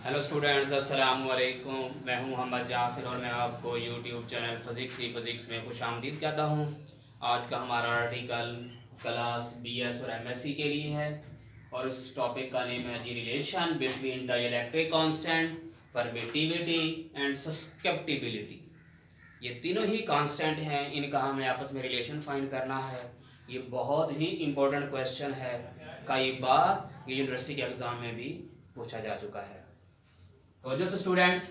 Hello students, अस्सलाम वालेकुम। मैं हूं मोहम्मद जाफिर और मैं आपको यूट्यूब चैनल फिज़िक्स में खुशामदीद कहता हूं। आज का हमारा आर्टिकल क्लास बीएस और एमएससी के लिए है और इस टॉपिक का नेम है the relation between dielectric constant, permittivity and susceptibility. ये तीनों ही कांस्टेंट हैं, इनका हमें आपस में रिलेशन फाइंड करना है। ये बहुत ही इंपॉर्टेंट क्वेश्चन है, कई बार ये यूनिवर्सिटी के एग्ज़ाम में भी पूछा जा चुका है। तो जो स्टूडेंट्स,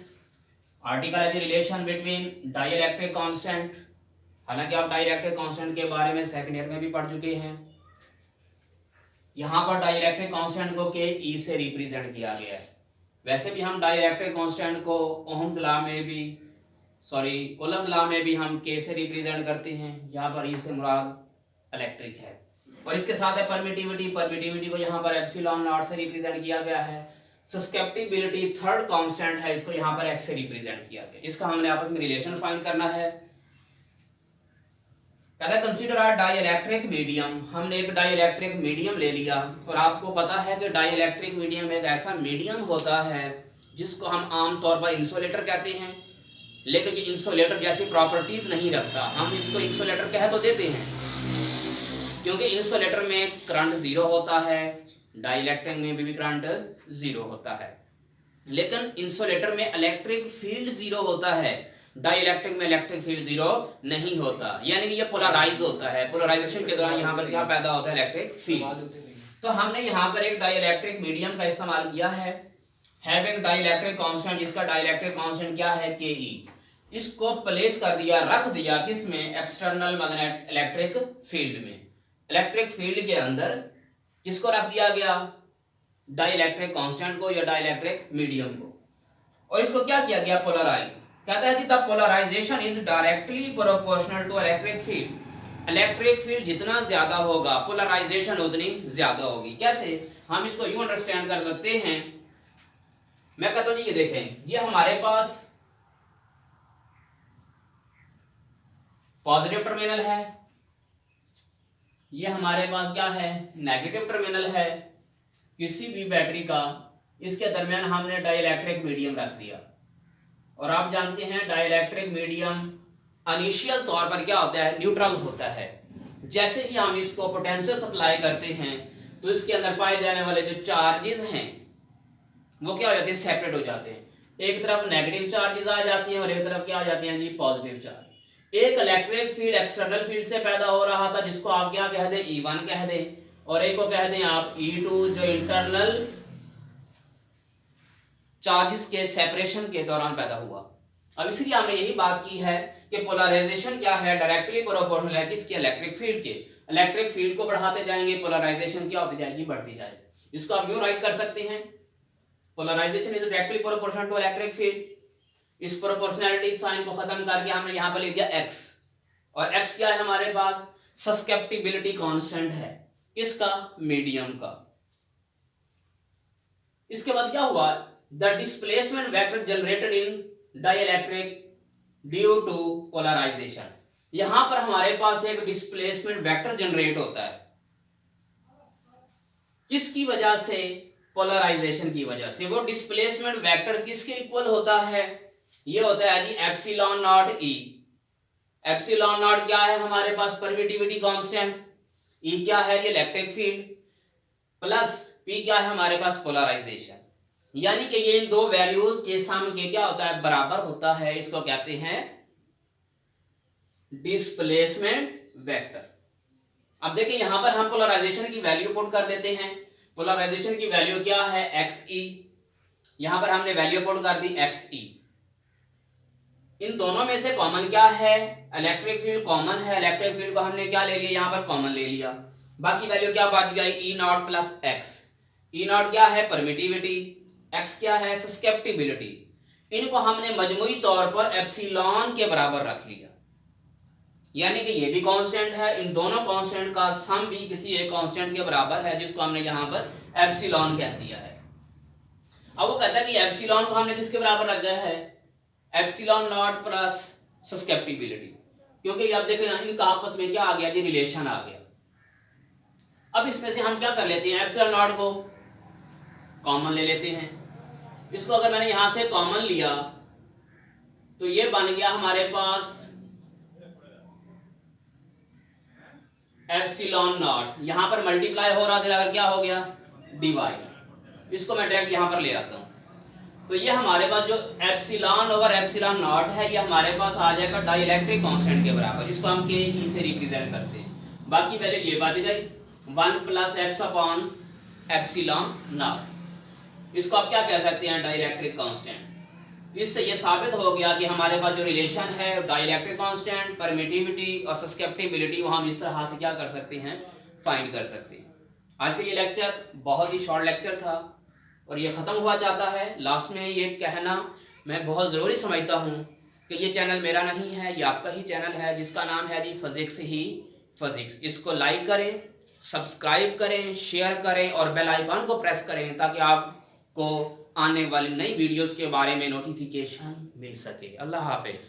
आर्टिकल है the relation between dielectric constant. हालांकि आप डाइलेक्ट्रिक कांस्टेंट के बारे में सेकंड ईयर में भी पढ़ चुके हैं। यहाँ पर डाइलेक्ट्रिक कांस्टेंट को के ई से रिप्रेजेंट किया गया है। वैसे भी हम डाइलेक्ट्रिक कांस्टेंट को ओहम लॉ में भी कूलम्ब लॉ में भी हम के से रिप्रेजेंट करते हैं। यहाँ पर ई से मुराद इलेक्ट्रिक है। और इसके साथ है परमिटिविटी को यहाँ पर एप्सिलॉन नॉट से रिप्रेजेंट किया गया है। सस्केप्टिबिलिटी थर्ड कांस्टेंट है, इसको यहाँ पर एक्स से रिप्रेजेंट किया गया। इसका हमने आपस में रिलेशन फाइंड करना है। कहता है कंसीडर अ डाइलेक्ट्रिक मीडियम। हमने एक डाइलेक्ट्रिक मीडियम ले लिया और आपको पता है कि डाइलेक्ट्रिक मीडियम एक ऐसा मीडियम होता है जिसको हम आमतौर पर इंसुलेटर कहते हैं, लेकिन ये इंसुलेटर जैसी प्रॉपर्टीज नहीं रखता। हम इसको इंसुलेटर कह तो देते हैं क्योंकि इंसुलेटर में करंट जीरो होता है, डाइलेक्ट्रिक में भी करंट जीरो होता है, लेकिन इंसुलेटर में इलेक्ट्रिक फील्ड जीरो होता है, डाइलेक्ट्रिक में इलेक्ट्रिक फील्ड जीरो नहीं होता। यानी कि ये पोलराइज होता है। पोलराइजेशन के दौरान यहाँ पर क्या पैदा होता है? Electric field. तो हमने यहाँ पर एक डाइलेक्ट्रिक मीडियम का इस्तेमाल किया है, हैविंग डाइलेक्ट्रिक कांस्टेंट, जिसका डाइलेक्ट्रिक कांस्टेंट क्या है? के ई। इसको प्लेस कर दिया, रख दिया किसमें? एक्सटर्नल मैग्नेट इलेक्ट्रिक फील्ड में। इलेक्ट्रिक फील्ड के अंदर किसको रख दिया गया? डाइलेक्ट्रिक कांस्टेंट को या डाइलेक्ट्रिक मीडियम को। और इसको क्या किया गया? पोलराइज। कहता है कि the polarisation is directly proportional to electric field. Electric field जितना ज्यादा होगा, पोलराइजेशन उतनी ज्यादा होगी। कैसे? हम इसको यूं अंडरस्टैंड कर सकते हैं। मैं कहता हूं जी, ये देखें, ये हमारे पास पॉजिटिव टर्मिनल है, ये हमारे पास क्या है? नेगेटिव टर्मिनल है किसी भी बैटरी का। इसके दरमियान हमने डाइलेक्ट्रिक मीडियम रख दिया। और आप जानते हैं डाइलेक्ट्रिक मीडियम इनिशियल तौर पर क्या होता है? न्यूट्रल होता है। जैसे ही हम इसको पोटेंशियल सप्लाई करते हैं तो इसके अंदर पाए जाने वाले जो चार्जेस हैं वो क्या हो जाते हैं? सेपरेट हो जाते हैं। एक तरफ नेगेटिव चार्जेस आ जाती हैं और एक तरफ क्या आ जाते हैं जी? Positive charge. एक इलेक्ट्रिक फील्ड एक्सटर्नल फील्ड से पैदा हो रहा था, जिसको आप क्या कह दें? E1 कह दें, और एक को कह दें आप E2, जो इंटरनल चार्जेस के सेपरेशन के दौरान पैदा हुआ। अब इसलिए हमने यही बात की है कि पोलराइजेशन क्या है? डायरेक्टली प्रोपोर्शनल है किसके? इलेक्ट्रिक फील्ड के। इलेक्ट्रिक फील्ड को बढ़ाते जाएंगे, पोलराइजेशन क्या होती जाएगी? बढ़ती जाएगी। इसको आप यूं राइट कर सकते हैं, polarisation is directly proportional to electric field. इस प्रोपोर्शनैलिटी साइन को खत्म करके हमने यहां पर ले दिया x, और x क्या है हमारे पास? सस्केप्टिबिलिटी कांस्टेंट है किसका? मीडियम का। इसके बाद क्या हुआ? The displacement vector generated in dielectric due to polarisation. यहां पर हमारे पास एक डिस्प्लेसमेंट वेक्टर जनरेट होता है, किसकी वजह से? पोलराइजेशन की वजह से। वो डिस्प्लेसमेंट वेक्टर किसके इक्वल होता है? ये होता है जी epsilon naught E. Epsilon naught क्या है हमारे पास? Permittivity constant. ई क्या है? ये इलेक्ट्रिक फील्ड, प्लस पी क्या है हमारे पास? पोलराइजेशन। यानी कि ये इन दो वैल्यूज के सम के क्या होता है? बराबर होता है। इसको कहते हैं डिस्प्लेसमेंट वेक्टर। अब देखिए, यहां पर हम पोलराइजेशन की वैल्यू पुट कर देते हैं। पोलराइजेशन की वैल्यू क्या है? एक्स ई। यहां पर हमने वैल्यू पुट कर दी एक्स ई। इन दोनों में से कॉमन क्या है? इलेक्ट्रिक फील्ड कॉमन है। इलेक्ट्रिक फील्ड को हमने क्या ले लिया? यहां पर कॉमन ले लिया। बाकी वैल्यू क्या बच गई? E naught plus X. E naught क्या है? परमिटिविटी। एक्स क्या है? सस्केप्टिबिलिटी। इनको हमने मजमूई तौर पर एप्सिलॉन के बराबर रख लिया। यानी कि ये भी कांस्टेंट है, इन दोनों कांस्टेंट का सम भी किसी एक कांस्टेंट के बराबर है, जिसको हमने यहां पर एप्सिलॉन कह दिया है। अब वो कहता है कि एप्सिलॉन को हमने किसके बराबर रख दिया है? Epsilon naught plus susceptibility. क्योंकि अब देखो इनका आपस में क्या आ गया जी? रिलेशन आ गया। अब इसमें से हम क्या कर लेते हैं? एप्सिलॉन नॉट को कॉमन ले लेते हैं। इसको अगर मैंने यहां से कॉमन लिया तो ये बन गया हमारे पास एप्सिलॉन नॉट, यहां पर मल्टीप्लाई हो रहा था, अगर क्या हो गया डिवाइड। इसको मैं डायरेक्ट यहां पर ले आता हूं, तो ये हमारे पास जो एप्सिलॉन ओवर एप्सिलॉन नॉट है ये हमारे पास आ जाएगा डाइलेक्ट्रिक कांस्टेंट के बराबर, जिसको हम के ई से रिप्रेजेंट करते हैं। बाकी पहले ये बच गई 1 + x अपॉन एप्सिलॉन नॉट, इसको आप क्या कह सकते हैं डाइलेक्ट्रिक कांस्टेंट। इससे ये साबित हो गया कि हमारे पास जो रिलेशन है डाइलेक्ट्रिक कांस्टेंट, परमिटिविटी और सस्केप्टिबिलिटी वो हम इस तरह से क्या कर सकते हैं फाइंड कर सकते हैं। आज का ये लेक्चर बहुत ही शॉर्ट लेक्चर था और ये ख़त्म हुआ चाहता है। लास्ट में ये कहना मैं बहुत ज़रूरी समझता हूँ कि ये चैनल मेरा नहीं है, ये आपका ही चैनल है जिसका नाम है जी फिजिक्स ही फिजिक्स। इसको लाइक करें, सब्सक्राइब करें, शेयर करें और बेल आइकन को प्रेस करें ताकि आपको आने वाली नई वीडियोस के बारे में नोटिफिकेशन मिल सके। अल्लाह हाफिज़।